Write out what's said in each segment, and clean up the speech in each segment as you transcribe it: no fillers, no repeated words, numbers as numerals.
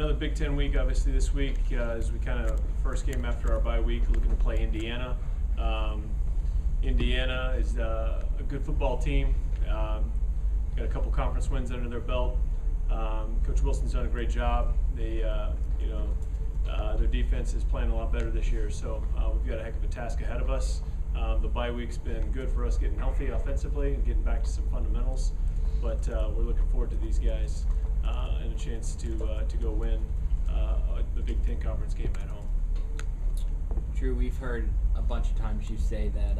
Another Big Ten week, obviously this week, as we kind of first game after our bye week, looking to play Indiana. Indiana is a good football team. Got a couple conference wins under their belt. Coach Wilson's done a great job. They, their defense is playing a lot better this year, so we've got a heck of a task ahead of us. The bye week's been good for us getting healthy offensively and getting back to some fundamentals, but we're looking forward to these guys and a chance to go win the Big Ten conference game at home. Drew, we've heard a bunch of times you say that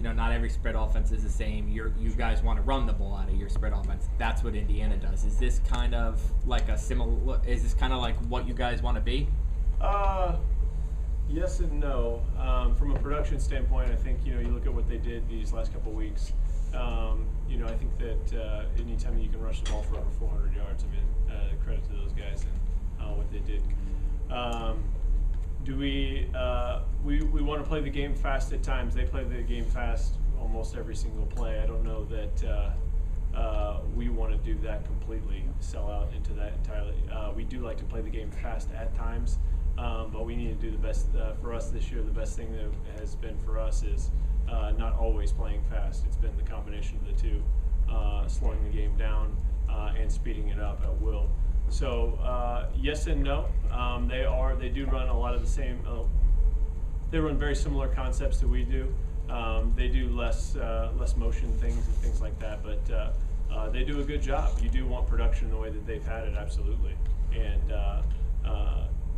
not every spread offense is the same. You guys want to run the ball out of your spread offense. That's what Indiana does. Is this kind of like a similar? Is this kind of like what you guys want to be? Yes and no. From a production standpoint, I think you look at what they did these last couple of weeks. I think that anytime you can rush the ball for over 400 yards, credit to those guys and what they did. Do we want to play the game fast at times? They play the game fast almost every single play. I don't know that we want to do that completely, sell out into that entirely. We do like to play the game fast at times, but we need to do the best for us this year. The best thing that has been for us is not always playing fast. It's been the combination of the two, slowing the game down and speeding it up at will. So yes and no. They do run a lot of the same. They run very similar concepts that we do. They do less motion things and things like that, but they do a good job. You do want production the way that they've had it, absolutely. And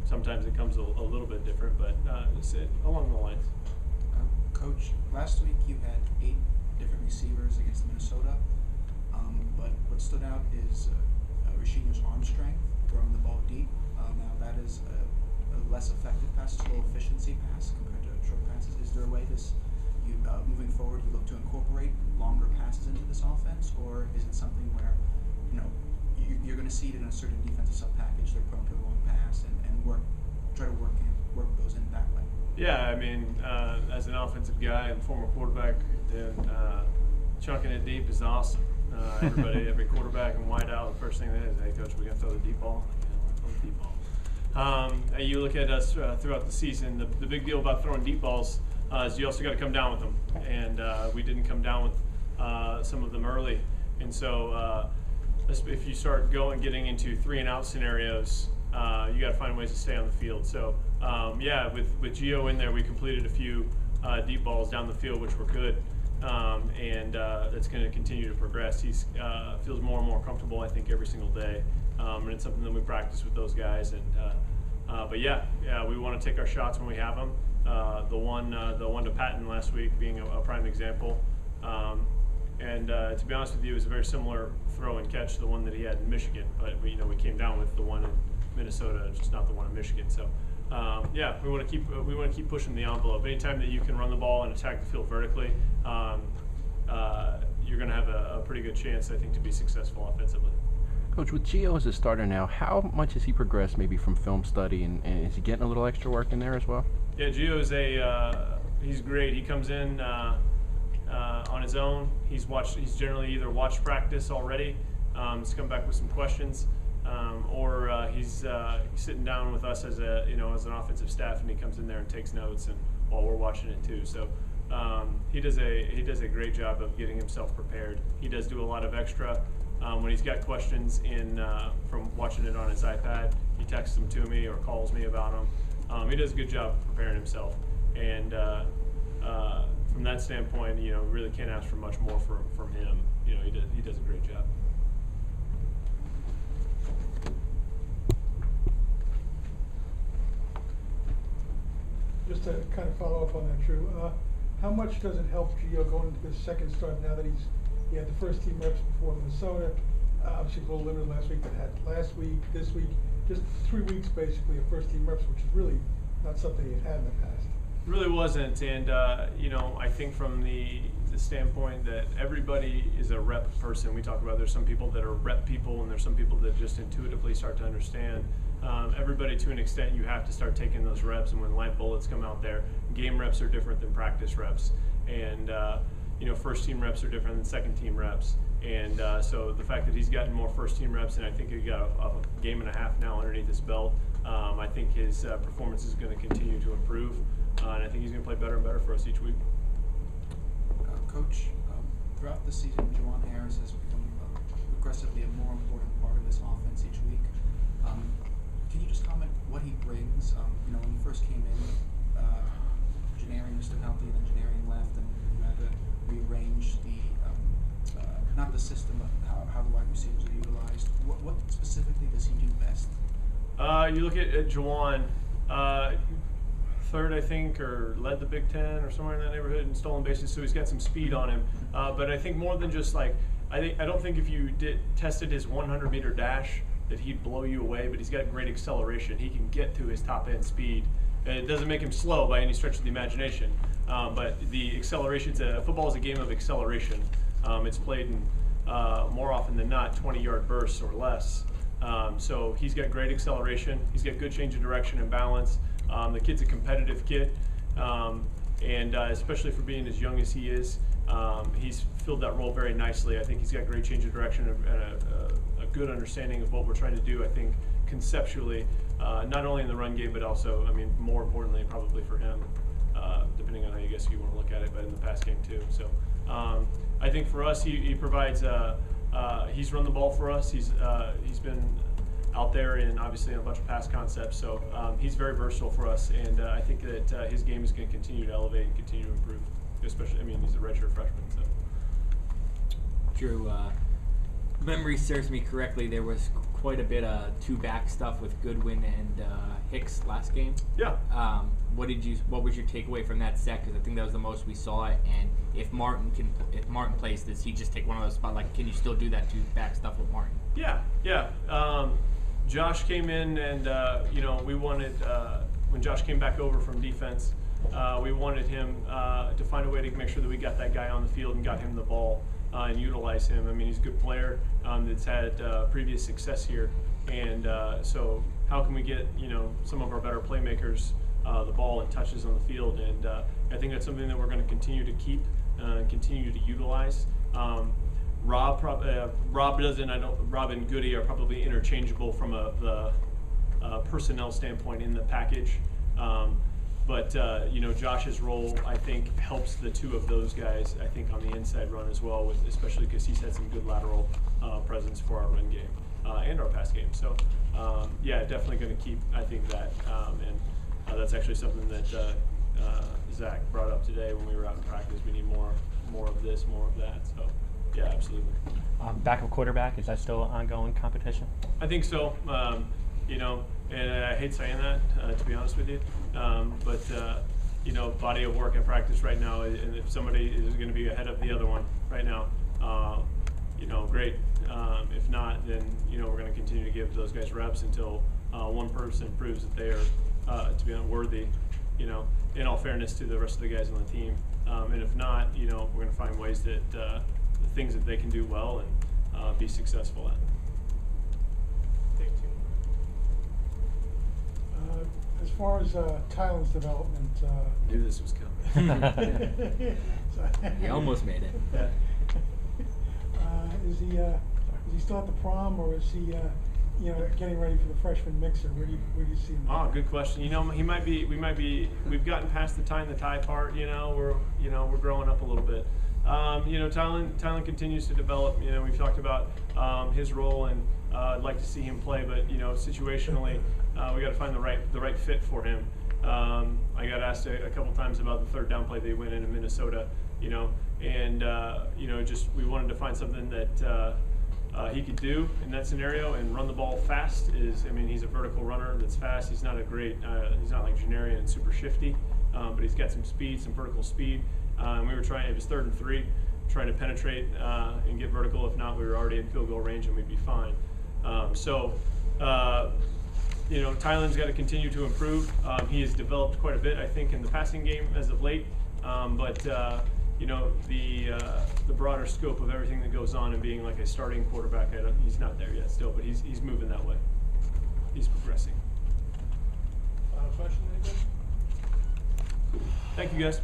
sometimes it comes a little bit different, but it's along the lines. Coach, last week you had 8 different receivers against Minnesota, but what stood out is Rashinga's arm strength, throwing the ball deep. Now that is a less effective pass, a low efficiency pass compared to short passes. Is there a way moving forward you look to incorporate longer passes into this offense, or is it something where you're going to see it in a certain defensive sub-package, they're prone to a long pass, and try to work those in that way? Yeah, as an offensive guy and former quarterback, chunking it deep is awesome. Every quarterback and wide out, the first thing they is, hey coach, we got to throw the deep ball. We're throw the deep ball. You look at us throughout the season. The big deal about throwing deep balls is you also got to come down with them, and we didn't come down with some of them early. And so if you start getting into 3-and-out scenarios, you got to find ways to stay on the field. So with Gio in there, we completed a few deep balls down the field, which were good. And that's going to continue to progress. He feels more and more comfortable, I think, every single day, and it's something that we practice with those guys. And but we want to take our shots when we have them. The one to Patton last week being a prime example. And to be honest with you, it was a very similar throw and catch to the one that he had in Michigan. But we came down with the one in Minnesota, just not the one in Michigan. So. We want to keep pushing the envelope. Anytime that you can run the ball and attack the field vertically, you're going to have a pretty good chance, I think, to be successful offensively. Coach, with Gio as a starter now, how much has he progressed maybe from film study, and is he getting a little extra work in there as well? Yeah, Gio is he's great. He comes in on his own. He's generally either watched practice already, he's come back with some questions. Or he's sitting down with us as an offensive staff, and he comes in there and takes notes, and while we're watching it too. So he does a great job of getting himself prepared. He does do a lot of extra when he's got questions from watching it on his iPad. He texts them to me or calls me about them. He does a good job of preparing himself, and from that standpoint, really can't ask for much more from him. He does a great job. Just to kind of follow up on that, Drew, how much does it help Gio going into his second start now that he had the first team reps before Minnesota? Obviously, a little limited last week, but had last week, this week, just 3 weeks basically of first team reps, which is really not something he had in the past. It really wasn't, and I think from the standpoint that everybody is a rep person. We talk about there's some people that are rep people, and there's some people that just intuitively start to understand. Everybody, to an extent, you have to start taking those reps, and when live bullets come out there, game reps are different than practice reps, and first team reps are different than second team reps, And so the fact that he's gotten more first-team reps, and I think he got a game and a half now underneath his belt, I think his performance is going to continue to improve, and I think he's going to play better and better for us each week. Coach, throughout the season, Juwan Harris has become progressively a more important part of this offense each week. Can you just comment what he brings? When he first came in, Janarian was still healthy, and then Janarian left, and you had to rearrange not the system, but how the wide receivers are utilized. What specifically does he do best? You look at Juwan, third, I think, or led the Big Ten or somewhere in that neighborhood in stolen bases, so he's got some speed on him. But I think more than just I don't think if you tested his 100-meter dash that he'd blow you away, but he's got great acceleration. He can get to his top-end speed. And it doesn't make him slow by any stretch of the imagination, but the acceleration, football is a game of acceleration. It's played in more often than not 20-yard bursts or less. So he's got great acceleration. He's got good change of direction and balance. The kid's a competitive kid, and especially for being as young as he is, he's filled that role very nicely. I think he's got great change of direction and a good understanding of what we're trying to do, I think, conceptually, not only in the run game, but also, more importantly, probably for him, depending on how you want to look at it, but in the pass game too. So I think for us, he provides, he's run the ball for us. He's been out there and obviously in a bunch of pass concepts. So he's very versatile for us, and I think that his game is going to continue to elevate and continue to improve. Especially, he's a redshirt freshman. So, Drew, if memory serves me correctly, there was quite a bit of two-back stuff with Goodwin and Hicks last game. Yeah. What was your takeaway from that set? Because I think that was the most we saw it. And if Martin plays, does he just take one of those spots? Can you still do that two-back stuff with Martin? Yeah. Josh came in, and we wanted when Josh came back over from defense, we wanted him to find a way to make sure that we got that guy on the field and got him the ball and utilize him. He's a good player that's had previous success here, and so how can we get some of our better playmakers the ball and touches on the field? And I think that's something that we're going to continue to keep, continue to utilize. Rob and Goody are probably interchangeable from the personnel standpoint in the package. But Josh's role, I think, helps the two of those guys, I think, on the inside run as well, especially because he's had some good lateral presence for our run game and our pass game. So, definitely going to keep, I think, that. And that's actually something that Zach brought up today when we were out in practice. We need more of this, more of that. So, yeah, absolutely. Backup quarterback, is that still an ongoing competition? I think so. And I hate saying that, to be honest with you. But body of work at practice right now, and if somebody is going to be ahead of the other one right now, great. If not, then we're going to continue to give those guys reps until one person proves that they are to be worthy. In all fairness to the rest of the guys on the team. And if not, we're going to find ways that the things that they can do well and be successful at. As far as Tylen's development, Knew this was coming. He almost made it. is he still at the prom, or is he getting ready for the freshman mixer? Where do you see him? Oh, good question. He might be. We've gotten past the tie and the tie part. We're growing up a little bit. Tylen continues to develop. We've talked about his role, and I'd like to see him play, but situationally, we got to find the right fit for him. I got asked a couple times about the third down play they went in Minnesota, and just we wanted to find something that he could do in that scenario and run the ball fast. He's a vertical runner that's fast. He's not he's not like Janarian and super shifty, but he's got some speed, some vertical speed. We were trying, it was 3rd and 3, trying to penetrate and get vertical. If not, we were already in field goal range and we'd be fine. Tylen's got to continue to improve. He has developed quite a bit, I think, in the passing game as of late. The broader scope of everything that goes on and being like a starting quarterback, he's not there yet still, but he's moving that way. He's progressing. Final question, anybody? Thank you, guys.